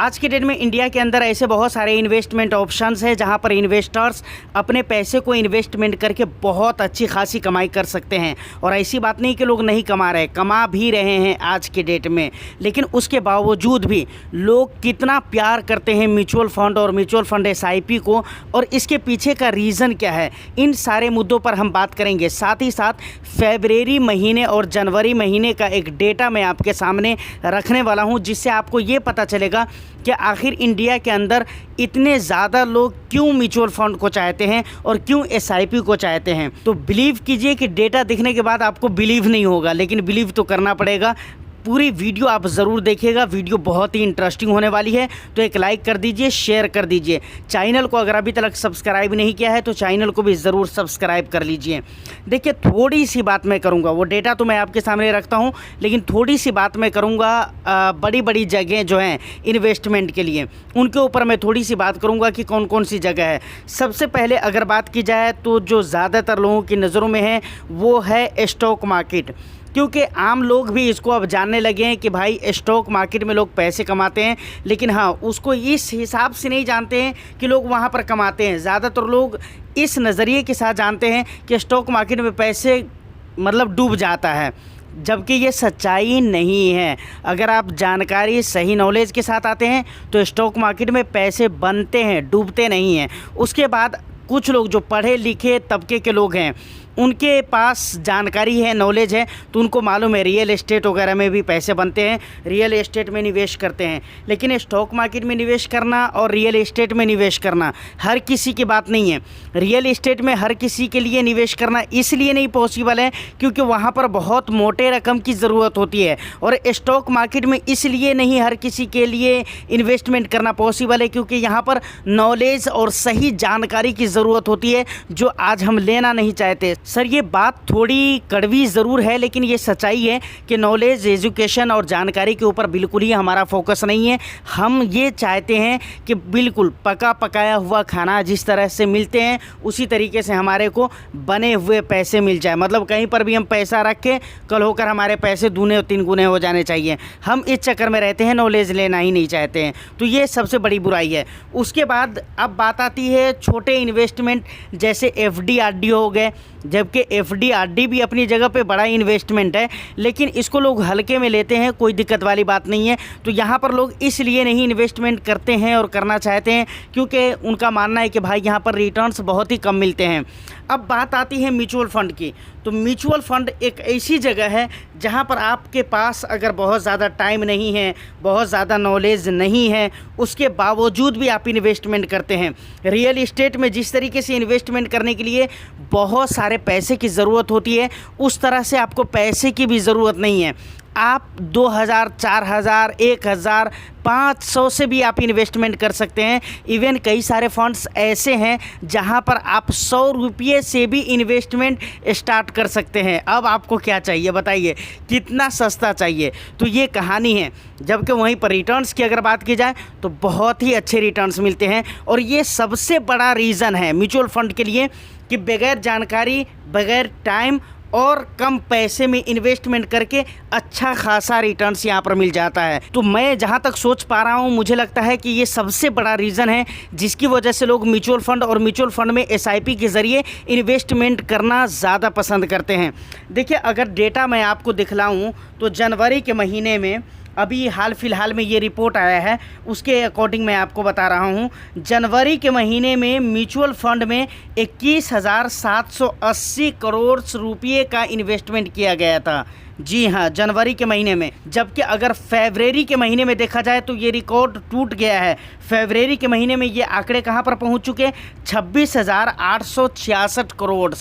आज के डेट में इंडिया के अंदर ऐसे बहुत सारे इन्वेस्टमेंट ऑप्शंस हैं जहां पर इन्वेस्टर्स अपने पैसे को इन्वेस्टमेंट करके बहुत अच्छी खासी कमाई कर सकते हैं। और ऐसी बात नहीं कि लोग नहीं कमा रहे, कमा भी रहे हैं आज के डेट में। लेकिन उसके बावजूद भी लोग कितना प्यार करते हैं म्यूचुअल फंड और म्यूचुअल फंड SIP को, और इसके पीछे का रीज़न क्या है, इन सारे मुद्दों पर हम बात करेंगे। साथ ही साथ फरवरी महीने और जनवरी महीने का एक डेटा मैं आपके सामने रखने वाला हूं, जिससे आपको ये पता चलेगा कि आखिर इंडिया के अंदर इतने ज़्यादा लोग क्यों म्यूचुअल फंड को चाहते हैं और क्यों SIP को चाहते हैं। तो बिलीव कीजिए कि डेटा दिखने के बाद आपको बिलीव नहीं होगा, लेकिन बिलीव तो करना पड़ेगा। पूरी वीडियो आप ज़रूर देखिएगा, वीडियो बहुत ही इंटरेस्टिंग होने वाली है। तो एक लाइक कर दीजिए, शेयर कर दीजिए। चैनल को अगर अभी तक सब्सक्राइब नहीं किया है तो चैनल को भी ज़रूर सब्सक्राइब कर लीजिए। देखिए, थोड़ी सी बात मैं करूँगा, वो डेटा तो मैं आपके सामने रखता हूँ, लेकिन थोड़ी सी बात मैं करूँगा बड़ी बड़ी जगह जो हैं इन्वेस्टमेंट के लिए, उनके ऊपर मैं थोड़ी सी बात करूँगा कि कौन कौन सी जगह है। सबसे पहले अगर बात की जाए तो जो ज़्यादातर लोगों की नज़रों में है वो है स्टॉक मार्केट, क्योंकि आम लोग भी इसको अब जानने लगे हैं कि भाई स्टॉक मार्केट में लोग पैसे कमाते हैं। लेकिन हाँ, उसको इस हिसाब से नहीं जानते हैं कि लोग वहाँ पर कमाते हैं। ज़्यादातर लोग इस नज़रिए के साथ जानते हैं कि स्टॉक मार्केट में पैसे मतलब डूब जाता है, जबकि ये सच्चाई नहीं है। अगर आप जानकारी सही नॉलेज के साथ आते हैं तो स्टॉक मार्केट में पैसे बनते हैं, डूबते नहीं हैं। उसके बाद कुछ लोग जो पढ़े लिखे तबके के लोग हैं, उनके पास जानकारी है, नॉलेज है, तो उनको मालूम है रियल एस्टेट वगैरह में भी पैसे बनते हैं, रियल एस्टेट में निवेश करते हैं। लेकिन स्टॉक मार्केट में निवेश करना और रियल एस्टेट में निवेश करना हर किसी की बात नहीं है। रियल एस्टेट में हर किसी के लिए निवेश करना इसलिए नहीं पॉसिबल है क्योंकि वहाँ पर बहुत मोटे रकम की ज़रूरत होती है, और स्टॉक मार्केट में इसलिए नहीं हर किसी के लिए इन्वेस्टमेंट करना पॉसिबल है क्योंकि यहाँ पर नॉलेज और सही जानकारी की ज़रूरत होती है, जो आज हम लेना नहीं चाहते। सर, ये बात थोड़ी कड़वी ज़रूर है, लेकिन ये सच्चाई है कि नॉलेज, एजुकेशन और जानकारी के ऊपर बिल्कुल ही हमारा फोकस नहीं है। हम ये चाहते हैं कि बिल्कुल पका पकाया हुआ खाना जिस तरह से मिलते हैं उसी तरीके से हमारे को बने हुए पैसे मिल जाए। मतलब कहीं पर भी हम पैसा रखें, कल होकर हमारे पैसे दूने और 3 गुने हो जाने चाहिए। हम इस चक्कर में रहते हैं, नॉलेज लेना ही नहीं चाहते हैं। तो ये सबसे बड़ी बुराई है। उसके बाद अब बात आती है छोटे इन्वेस्टमेंट, जैसे FD RD हो गए, जबकि FD RD भी अपनी जगह पे बड़ा इन्वेस्टमेंट है, लेकिन इसको लोग हल्के में लेते हैं, कोई दिक्कत वाली बात नहीं है। तो यहाँ पर लोग इसलिए नहीं इन्वेस्टमेंट करते हैं और करना चाहते हैं क्योंकि उनका मानना है कि भाई यहाँ पर रिटर्न्स बहुत ही कम मिलते हैं। अब बात आती है म्यूचुअल फ़ंड की। तो म्यूचुअल फ़ंड एक ऐसी जगह है जहाँ पर आपके पास अगर बहुत ज़्यादा टाइम नहीं है, बहुत ज़्यादा नॉलेज नहीं है, उसके बावजूद भी आप इन्वेस्टमेंट करते हैं। रियल इस्टेट में जिस तरीके से इन्वेस्टमेंट करने के लिए बहुत सारे पैसे की ज़रूरत होती है, उस तरह से आपको पैसे की भी ज़रूरत नहीं है। आप 2000, 4000, 1000, 500 से भी आप इन्वेस्टमेंट कर सकते हैं। इवन कई सारे फंड्स ऐसे हैं जहां पर आप 100 रुपये से भी इन्वेस्टमेंट स्टार्ट कर सकते हैं। अब आपको क्या चाहिए बताइए, कितना सस्ता चाहिए? तो ये कहानी है। जबकि वहीं पर रिटर्न्स की अगर बात की जाए तो बहुत ही अच्छे रिटर्न्स मिलते हैं, और ये सबसे बड़ा रीज़न है म्यूचुअल फ़ंड के लिए कि बगैर जानकारी, बगैर टाइम और कम पैसे में इन्वेस्टमेंट करके अच्छा खासा रिटर्न्स यहाँ पर मिल जाता है। तो मैं जहाँ तक सोच पा रहा हूँ, मुझे लगता है कि ये सबसे बड़ा रीज़न है जिसकी वजह से लोग म्यूचुअल फ़ंड और म्यूचुअल फ़ंड में SIP के ज़रिए इन्वेस्टमेंट करना ज़्यादा पसंद करते हैं। देखिए, अगर डेटा मैं आपको दिखलाऊँ तो जनवरी के महीने में अभी हाल फिलहाल में ये रिपोर्ट आया है, उसके अकॉर्डिंग मैं आपको बता रहा हूँ। जनवरी के महीने में म्यूचुअल फ़ंड में 21,780 करोड़ रुपये का इन्वेस्टमेंट किया गया था। जी हाँ, जनवरी के महीने में। जबकि अगर फरवरी के महीने में देखा जाए तो ये रिकॉर्ड टूट गया है। फरवरी के महीने में ये आंकड़े कहाँ पर पहुँच चुके हैं? 26,866 करोड़।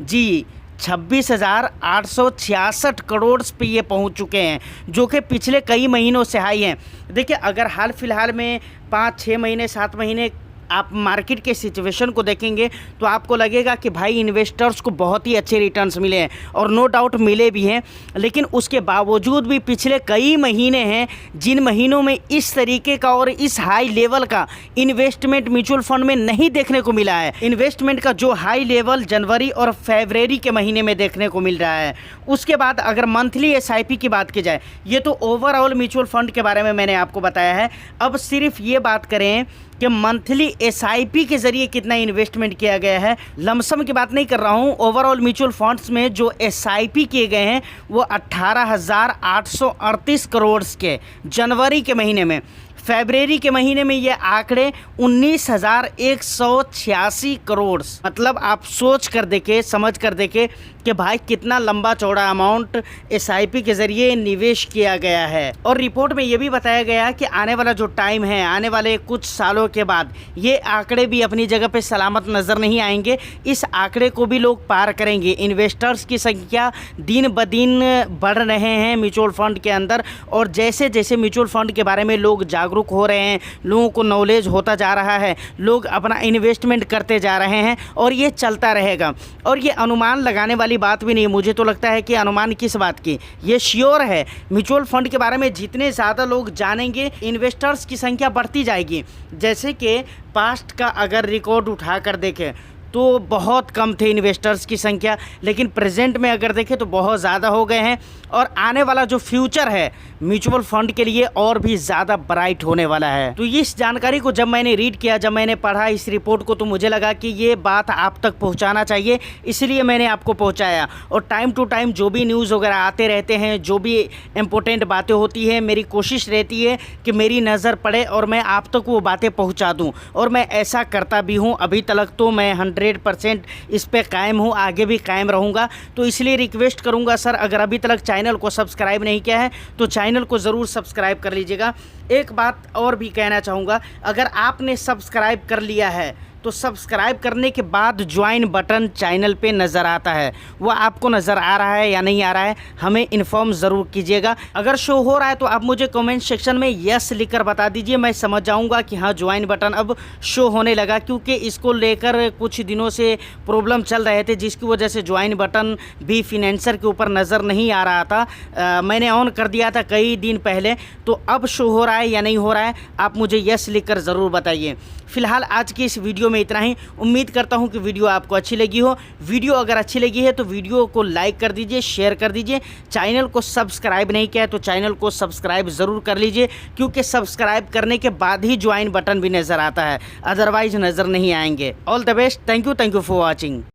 जी, 26,866 करोड़ पे ये पहुंच चुके हैं, जो कि पिछले कई महीनों से हाई हैं। देखिए, अगर हाल फिलहाल में 5, 6 महीने, 7 महीने आप मार्केट के सिचुएशन को देखेंगे तो आपको लगेगा कि भाई इन्वेस्टर्स को बहुत ही अच्छे रिटर्न्स मिले हैं, और नो डाउट मिले भी हैं। लेकिन उसके बावजूद भी पिछले कई महीने हैं जिन महीनों में इस तरीके का और इस हाई लेवल का इन्वेस्टमेंट म्यूचुअल फंड में नहीं देखने को मिला है। इन्वेस्टमेंट का जो हाई लेवल जनवरी और फरवरी के महीने में देखने को मिल रहा है। उसके बाद अगर मंथली एसआईपी की बात की जाए, ये तो ओवरऑल म्यूचुअल फंड के बारे में मैंने आपको बताया है। अब सिर्फ ये बात करें कि मंथली एसआईपी के ज़रिए कितना इन्वेस्टमेंट किया गया है, लमसम की बात नहीं कर रहा हूँ। ओवरऑल म्यूचुअल फंड्स में जो एसआईपी किए गए हैं वो 18,838 करोड़ के जनवरी के महीने में। फरवरी के महीने में ये आंकड़े 19,186 करोड़। मतलब आप सोच कर देखें, समझ कर देखें कि भाई कितना लंबा चौड़ा अमाउंट एसआईपी के ज़रिए निवेश किया गया है। और रिपोर्ट में ये भी बताया गया कि आने वाला जो टाइम है, आने वाले कुछ सालों के बाद ये आंकड़े भी अपनी जगह पे सलामत नज़र नहीं आएंगे। इस आंकड़े को भी लोग पार करेंगे। इन्वेस्टर्स की संख्या दिन ब दिन बढ़ रहे हैं म्यूचुअल फंड के अंदर, और जैसे जैसे म्यूचुअल फंड के बारे में लोग जागरूक हो रहे हैं, लोगों को नॉलेज होता जा रहा है, लोग अपना इन्वेस्टमेंट करते जा रहे हैं, और ये चलता रहेगा। और ये अनुमान लगाने वाली बात भी नहीं, मुझे तो लगता है कि अनुमान किस बात की, ये श्योर है। म्यूचुअल फंड के बारे में जितने ज़्यादा लोग जानेंगे, इन्वेस्टर्स की संख्या बढ़ती जाएगी। जैसे कि पास्ट का अगर रिकॉर्ड उठा कर देखें तो बहुत कम थे इन्वेस्टर्स की संख्या, लेकिन प्रेजेंट में अगर देखें तो बहुत ज़्यादा हो गए हैं। और आने वाला जो फ्यूचर है म्यूचुअल फंड के लिए और भी ज़्यादा ब्राइट होने वाला है। तो इस जानकारी को जब मैंने रीड किया, जब मैंने पढ़ा इस रिपोर्ट को, तो मुझे लगा कि ये बात आप तक पहुंचाना चाहिए, इसलिए मैंने आपको पहुंचाया। और टाइम टू टाइम जो भी न्यूज़ वगैरह आते रहते हैं, जो भी इम्पोर्टेंट बातें होती हैं, मेरी कोशिश रहती है कि मेरी नज़र पड़े और मैं आप तक वो बातें पहुँचा दूँ, और मैं ऐसा करता भी हूँ। अभी तक तो मैं 100% इस पे कायम हूँ, आगे भी कायम रहूँगा। तो इसलिए रिक्वेस्ट करूँगा सर, अगर अभी तक चैनल को सब्सक्राइब नहीं किया है तो चैनल को ज़रूर सब्सक्राइब कर लीजिएगा। एक बात और भी कहना चाहूँगा, अगर आपने सब्सक्राइब कर लिया है तो सब्सक्राइब करने के बाद ज्वाइन बटन चैनल पे नज़र आता है, वो आपको नज़र आ रहा है या नहीं आ रहा है, हमें इन्फॉर्म ज़रूर कीजिएगा। अगर शो हो रहा है तो आप मुझे कमेंट सेक्शन में यस लिखकर बता दीजिए, मैं समझ जाऊंगा कि हाँ ज्वाइन बटन अब शो होने लगा। क्योंकि इसको लेकर कुछ दिनों से प्रॉब्लम चल रहे थे, जिसकी वजह से ज्वाइन बटन भी फिनेंसर के ऊपर नज़र नहीं आ रहा था। मैंने ऑन कर दिया था कई दिन पहले, तो अब शो हो रहा है या नहीं हो रहा है, आप मुझे यस लिखकर ज़रूर बताइए। फिलहाल आज की इस वीडियो में इतना ही। उम्मीद करता हूं कि वीडियो आपको अच्छी लगी हो। वीडियो अगर अच्छी लगी है तो वीडियो को लाइक कर दीजिए, शेयर कर दीजिए। चैनल को सब्सक्राइब नहीं किया है तो चैनल को सब्सक्राइब ज़रूर कर लीजिए, क्योंकि सब्सक्राइब करने के बाद ही ज्वाइन बटन भी नज़र आता है, अदरवाइज नज़र नहीं आएंगे। All the best, thank you for watching.